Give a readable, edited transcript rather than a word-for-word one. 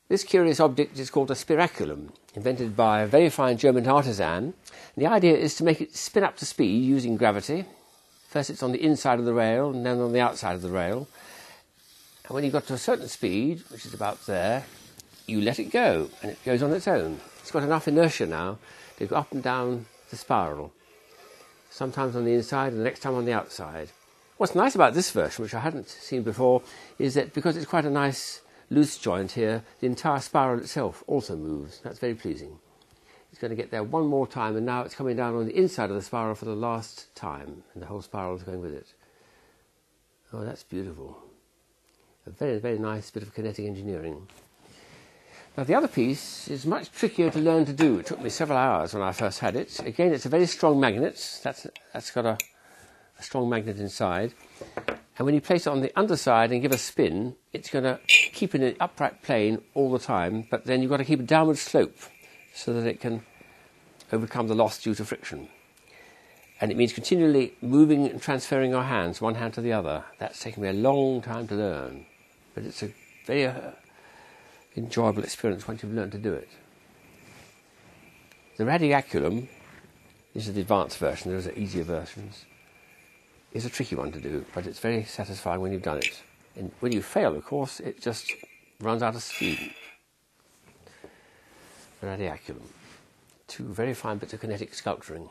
This curious object is called a spiraculum, invented by a very fine German artisan. And the idea is to make it spin up to speed using gravity. First it's on the inside of the rail and then on the outside of the rail. And when you've got to a certain speed, which is about there, you let it go and it goes on its own. It's got enough inertia now to go up and down the spiral. Sometimes on the inside and the next time on the outside. What's nice about this version, which I hadn't seen before, is that because it's quite a nice loose joint here, the entire spiral itself also moves. That's very pleasing. It's going to get there one more time, and now it's coming down on the inside of the spiral for the last time, and the whole spiral is going with it. Oh, that's beautiful. A very, very nice bit of kinetic engineering. Now, the other piece is much trickier to learn to do. It took me several hours when I first had it. Again, it's a very strong magnet. That's got a strong magnet inside. And when you place it on the underside and give a spin, it's going to keep in an upright plane all the time, but then you've got to keep a downward slope so that it can overcome the loss due to friction. And it means continually moving and transferring our hands, one hand to the other. That's taken me a long time to learn, but it's a very enjoyable experience once you've learned to do it. The radiaculum, this is the advanced version, there are easier versions, is a tricky one to do, but it's very satisfying when you've done it. And when you fail, of course, it just runs out of steam. The radiaculum. Two very fine bits of kinetic sculpturing.